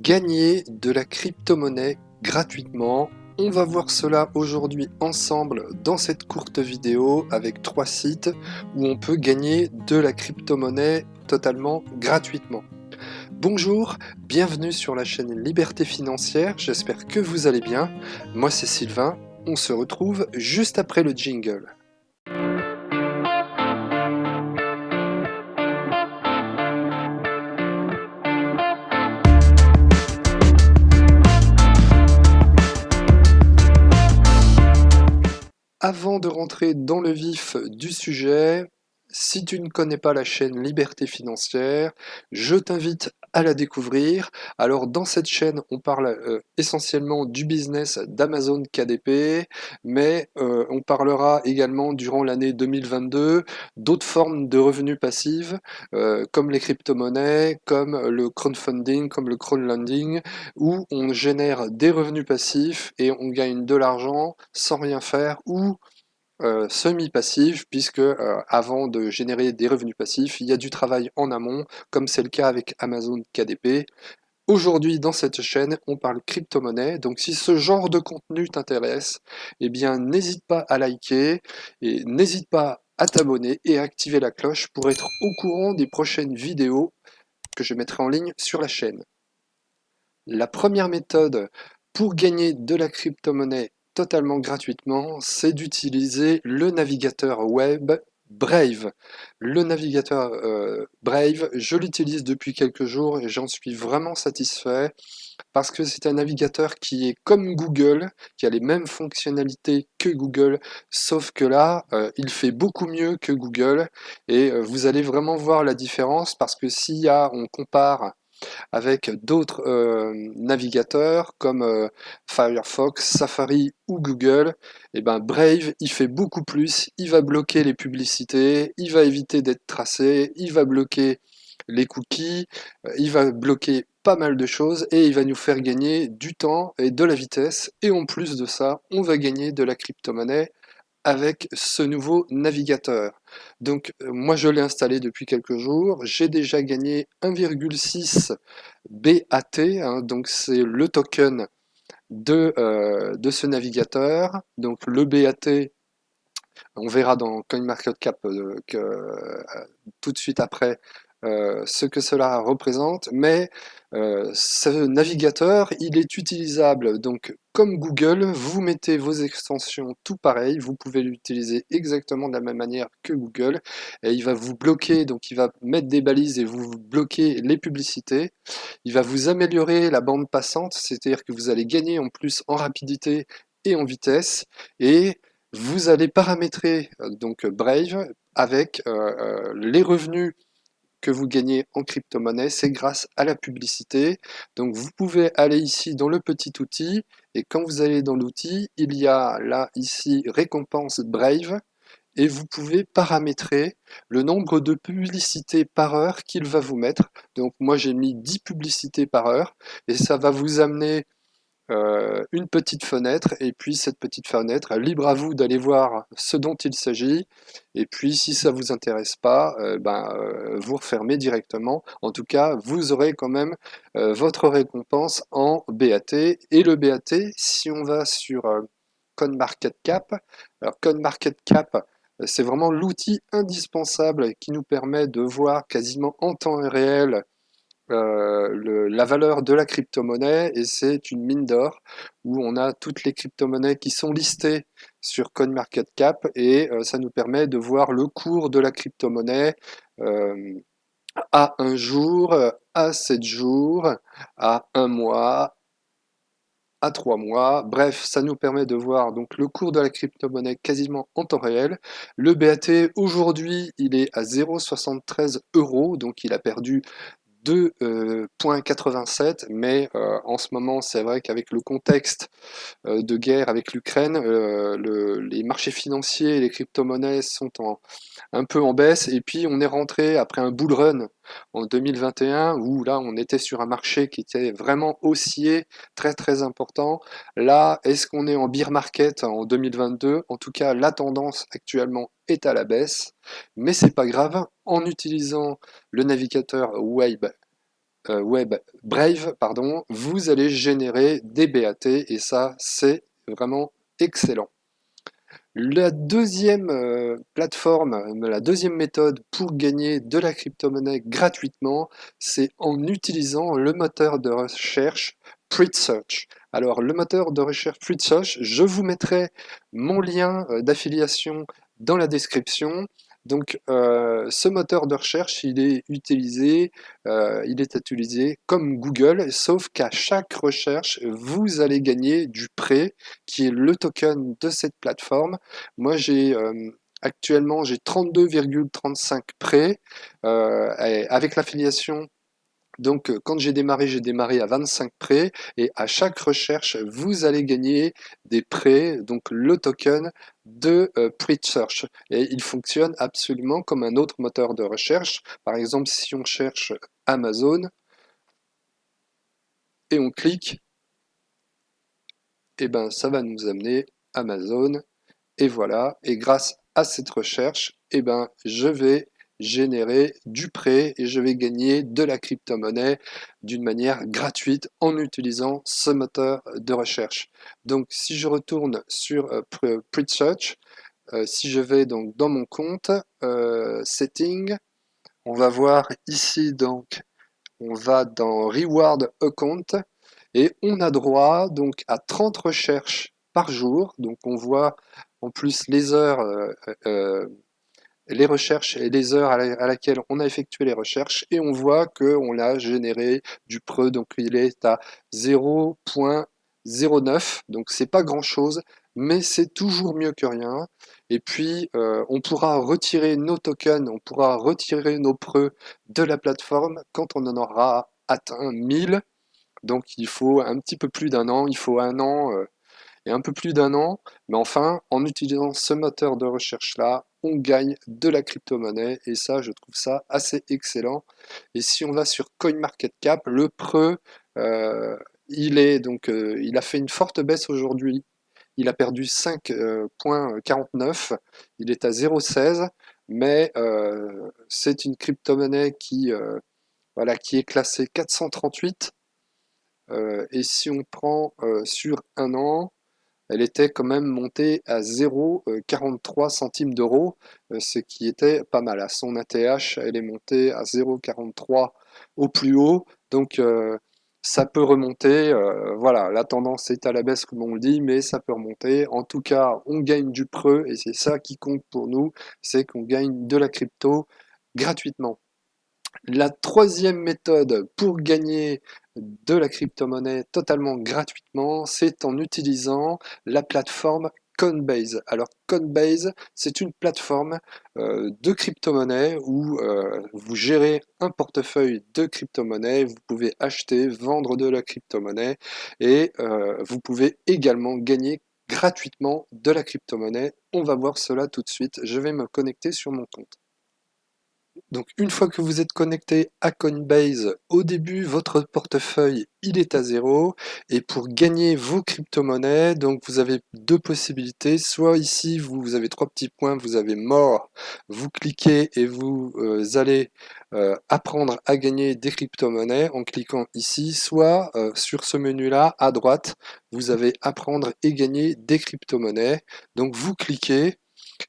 Gagner de la crypto-monnaie gratuitement. On va voir cela aujourd'hui ensemble dans cette courte vidéo avec 3 sites où on peut gagner de la crypto-monnaie totalement gratuitement. Bonjour, bienvenue sur la chaîne Liberté Financière, j'espère que vous allez bien. Moi c'est Sylvain, on se retrouve juste après le jingle. Avant de rentrer dans le vif du sujet, si tu ne connais pas la chaîne Liberté Financière, je t'invite à la découvrir. Alors dans cette chaîne, on parle essentiellement du business d'Amazon KDP, mais on parlera également durant l'année 2022 d'autres formes de revenus passifs, comme les crypto-monnaies, comme le crowdfunding, comme le crowdlending, où on génère des revenus passifs et on gagne de l'argent sans rien faire ou semi-passif, puisque avant de générer des revenus passifs, il y a du travail en amont, comme c'est le cas avec Amazon KDP. Aujourd'hui, dans cette chaîne, on parle crypto-monnaie, donc si ce genre de contenu t'intéresse, eh bien n'hésite pas à liker et n'hésite pas à t'abonner et à activer la cloche pour être au courant des prochaines vidéos que je mettrai en ligne sur la chaîne. La première méthode pour gagner de la crypto-monnaie totalement gratuitement, c'est d'utiliser le navigateur web Brave. Le navigateur Brave, je l'utilise depuis quelques jours et j'en suis vraiment satisfait parce que c'est un navigateur qui est comme Google, qui a les mêmes fonctionnalités que Google, sauf que là, il fait beaucoup mieux que Google et vous allez vraiment voir la différence parce que on compare avec d'autres navigateurs comme Firefox, Safari ou Google, et ben Brave, il fait beaucoup plus, il va bloquer les publicités, il va éviter d'être tracé, il va bloquer les cookies, il va bloquer pas mal de choses et il va nous faire gagner du temps et de la vitesse et en plus de ça, on va gagner de la crypto-monnaie avec ce nouveau navigateur. Donc moi je l'ai installé depuis quelques jours, j'ai déjà gagné 1,6 BAT, hein, donc c'est le token de ce navigateur. Donc le BAT, on verra dans CoinMarketCap tout de suite après ce que cela représente, mais ce navigateur, il est utilisable donc comme Google, vous mettez vos extensions tout pareil, vous pouvez l'utiliser exactement de la même manière que Google, et il va vous bloquer, donc il va mettre des balises et vous bloquer les publicités, il va vous améliorer la bande passante, c'est-à-dire que vous allez gagner en plus en rapidité et en vitesse, et vous allez paramétrer donc Brave avec les revenus que vous gagnez en crypto-monnaie, c'est grâce à la publicité. Donc vous pouvez aller ici dans le petit outil et quand vous allez dans l'outil, il y a là ici récompense Brave et vous pouvez paramétrer le nombre de publicités par heure qu'il va vous mettre. Donc moi j'ai mis 10 publicités par heure et ça va vous amener une petite fenêtre, et puis cette petite fenêtre, libre à vous d'aller voir ce dont il s'agit, et puis si ça vous intéresse pas, vous refermez directement. En tout cas, vous aurez quand même votre récompense en BAT, et le BAT, si on va sur CoinMarketCap, alors CoinMarketCap, c'est vraiment l'outil indispensable qui nous permet de voir quasiment en temps réel la valeur de la crypto-monnaie, et c'est une mine d'or où on a toutes les crypto-monnaies qui sont listées sur CoinMarketCap et ça nous permet de voir le cours de la crypto-monnaie euh, à un jour, à 7 jours, à un mois, à 3 mois. Bref, ça nous permet de voir donc le cours de la crypto-monnaie quasiment en temps réel. Le BAT aujourd'hui, il est à 0,73 euros, donc il a perdu 2,87, mais en ce moment, c'est vrai qu'avec le contexte de guerre avec l'Ukraine, les marchés financiers et les crypto-monnaies sont un peu en baisse, et puis on est rentré après un bull run en 2021, où là on était sur un marché qui était vraiment haussier, très très important. Là, est-ce qu'on est en bear market en 2022? En tout cas, la tendance actuellement est à la baisse, mais c'est pas grave, en utilisant le navigateur Web web Brave, pardon, vous allez générer des BAT et ça, c'est vraiment excellent. La deuxième plateforme, la deuxième méthode pour gagner de la crypto-monnaie gratuitement, c'est en utilisant le moteur de recherche PretSearch. Alors, le moteur de recherche PretSearch, je vous mettrai mon lien d'affiliation dans la description. Donc, ce moteur de recherche, il est utilisé comme Google, sauf qu'à chaque recherche, vous allez gagner du prêt, qui est le token de cette plateforme. Moi, actuellement j'ai 32,35 prêts avec l'affiliation. Donc, quand j'ai démarré à 25 prêts et à chaque recherche, vous allez gagner des prêts, donc le token de PretSearch. Et il fonctionne absolument comme un autre moteur de recherche. Par exemple, si on cherche Amazon et on clique, et ben ça va nous amener Amazon. Et voilà, et grâce à cette recherche, eh ben, je vais générer du prêt et je vais gagner de la crypto-monnaie d'une manière gratuite en utilisant ce moteur de recherche. Donc si je retourne sur PretSearch, si je vais donc dans mon compte, Setting, on va voir ici donc, on va dans Reward Account et on a droit donc à 30 recherches par jour. Donc on voit en plus les heures, les recherches et les heures à laquelle on a effectué les recherches et on voit qu'on a généré du prêt. Donc il est à 0,09. Donc c'est pas grand chose, mais c'est toujours mieux que rien. Et puis on pourra retirer nos tokens, on pourra retirer nos prêts de la plateforme quand on en aura atteint 1000. Donc il faut un petit peu plus d'un an, il faut un an et un peu plus d'un an, mais enfin, en utilisant ce moteur de recherche-là, on gagne de la crypto-monnaie et ça, je trouve ça assez excellent. Et si on va sur CoinMarketCap, le preu, euh, il a fait une forte baisse aujourd'hui. Il a perdu 5,49, il est à 0,16, mais c'est une crypto-monnaie voilà, qui est classée 438. Et si on prend sur un an, elle était quand même montée à 0,43 centimes d'euros, ce qui était pas mal. À son ATH, elle est montée à 0,43 au plus haut, donc ça peut remonter. Voilà, la tendance est à la baisse comme on le dit, mais ça peut remonter. En tout cas, on gagne du preu et c'est ça qui compte pour nous, c'est qu'on gagne de la crypto gratuitement. La troisième méthode pour gagner de la crypto-monnaie totalement gratuitement, c'est en utilisant la plateforme Coinbase. Alors Coinbase, c'est une plateforme de crypto-monnaie où vous gérez un portefeuille de crypto-monnaie, vous pouvez acheter, vendre de la crypto-monnaie et vous pouvez également gagner gratuitement de la crypto-monnaie. On va voir cela tout de suite. Je vais me connecter sur mon compte. Donc une fois que vous êtes connecté à Coinbase, au début, votre portefeuille, il est à zéro. Et pour gagner vos crypto-monnaies, donc vous avez deux possibilités. Soit ici, vous avez trois petits points, vous avez More, vous cliquez et vous allez apprendre à gagner des crypto-monnaies en cliquant ici. Soit sur ce menu-là, à droite, vous avez apprendre et gagner des crypto-monnaies. Donc vous cliquez.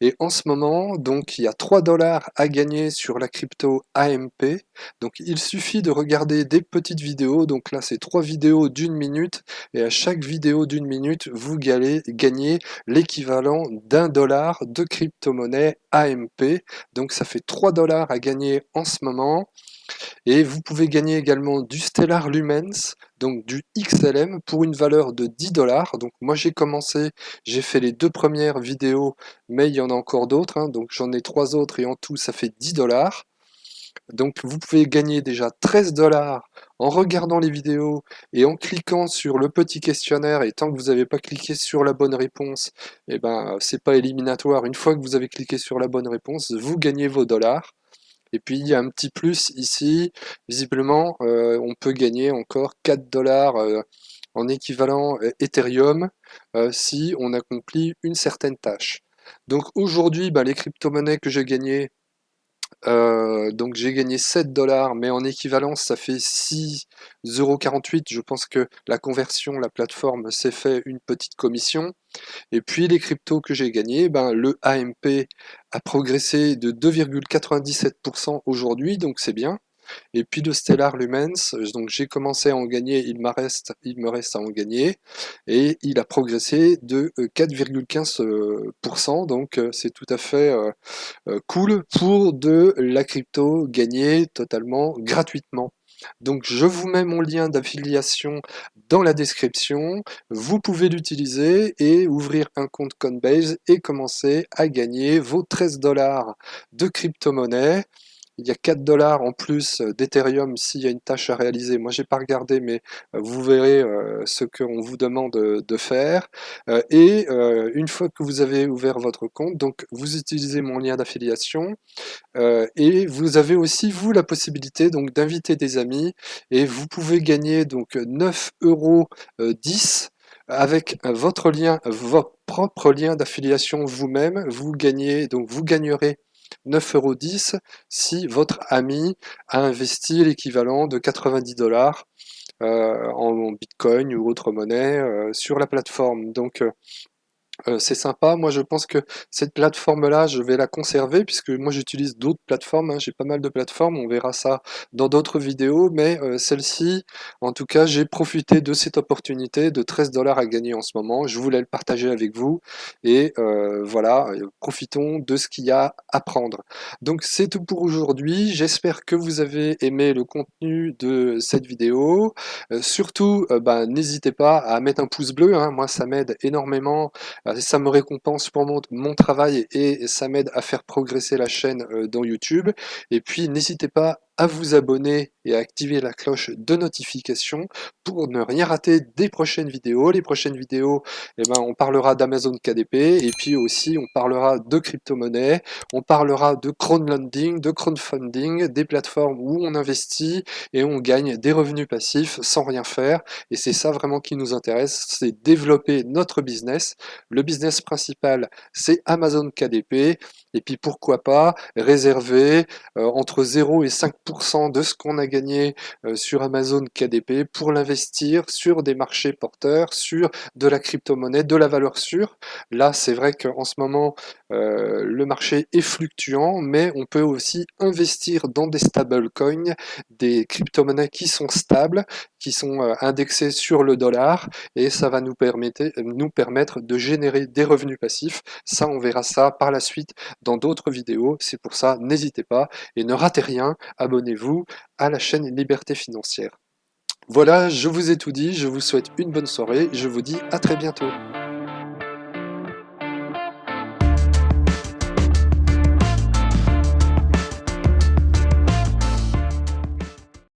Et en ce moment, donc, il y a 3 dollars à gagner sur la crypto AMP. Donc, il suffit de regarder des petites vidéos. Donc là, c'est 3 vidéos d'une minute. Et à chaque vidéo d'une minute, vous gagnez l'équivalent d'1 dollar de crypto-monnaie AMP. Donc, ça fait 3 dollars à gagner en ce moment. Et vous pouvez gagner également du Stellar Lumens, donc du XLM, pour une valeur de 10 dollars. Donc moi j'ai commencé, j'ai fait les deux premières vidéos, mais il y en a encore d'autres, hein. Donc j'en ai trois autres et en tout ça fait 10 dollars. Donc vous pouvez gagner déjà 13 dollars en regardant les vidéos et en cliquant sur le petit questionnaire. Et tant que vous n'avez pas cliqué sur la bonne réponse, eh ben c'est pas éliminatoire. Une fois que vous avez cliqué sur la bonne réponse, vous gagnez vos dollars. Et puis il y a un petit plus ici, visiblement, on peut gagner encore 4 dollars en équivalent Ethereum si on accomplit une certaine tâche. Donc aujourd'hui, bah, les crypto-monnaies que j'ai gagnées, Donc j'ai gagné 7 dollars, mais en équivalence, ça fait 6,48 €. Je pense que la conversion, la plateforme s'est fait une petite commission. Et puis les cryptos que j'ai gagnés, ben, le AMP a progressé de 2,97% aujourd'hui, donc c'est bien. Et puis le Stellar Lumens, donc j'ai commencé à en gagner, il me reste à en gagner, et il a progressé de 4,15%, donc c'est tout à fait cool pour de la crypto gagnée totalement gratuitement. Donc je vous mets mon lien d'affiliation dans la description, vous pouvez l'utiliser et ouvrir un compte Coinbase et commencer à gagner vos 13 dollars de crypto-monnaie. Il y a 4 dollars en plus d'Ethereum s'il y a une tâche à réaliser. Moi, j'ai pas regardé, mais vous verrez ce qu'on vous demande de faire. Une fois que vous avez ouvert votre compte, donc vous utilisez mon lien d'affiliation et vous avez aussi vous la possibilité donc d'inviter des amis et vous pouvez gagner donc 9,10 € avec votre lien, votre propre lien d'affiliation vous-même. Vous gagnez donc vous gagnerez 9,10 € si votre ami a investi l'équivalent de 90 dollars en Bitcoin ou autre monnaie sur la plateforme. Donc c'est sympa. Moi, je pense que cette plateforme-là, je vais la conserver puisque moi, j'utilise d'autres plateformes, hein. J'ai pas mal de plateformes. On verra ça dans d'autres vidéos. Mais celle-ci, en tout cas, j'ai profité de cette opportunité de 13 dollars à gagner en ce moment. Je voulais le partager avec vous. Et voilà, profitons de ce qu'il y a à prendre. Donc, c'est tout pour aujourd'hui. J'espère que vous avez aimé le contenu de cette vidéo. Surtout, bah, n'hésitez pas à mettre un pouce bleu, hein. Moi, ça m'aide énormément, ça me récompense pour mon travail et ça m'aide à faire progresser la chaîne dans YouTube. Et puis n'hésitez pas à vous abonner et à activer la cloche de notification pour ne rien rater des prochaines vidéos. Les prochaines vidéos, eh ben, on parlera d'Amazon KDP et puis aussi on parlera de crypto-monnaie, on parlera de crowdlending, de crowdfunding, des plateformes où on investit et on gagne des revenus passifs sans rien faire. Et c'est ça vraiment qui nous intéresse, c'est développer notre business. Le business principal, c'est Amazon KDP. Et puis pourquoi pas réserver entre 0 et 5% de ce qu'on a gagné sur Amazon KDP pour l'investir sur des marchés porteurs, sur de la crypto-monnaie, de la valeur sûre. Là, c'est vrai qu'en ce moment, le marché est fluctuant, mais on peut aussi investir dans des stablecoins, des crypto-monnaies qui sont stables, qui sont indexées sur le dollar, et ça va nous permettre de générer des revenus passifs. Ça, on verra ça par la suite dans d'autres vidéos. C'est pour ça, n'hésitez pas et ne ratez rien. Abonnez-vous à la chaîne Liberté Financière. Voilà, je vous ai tout dit. Je vous souhaite une bonne soirée. Je vous dis à très bientôt.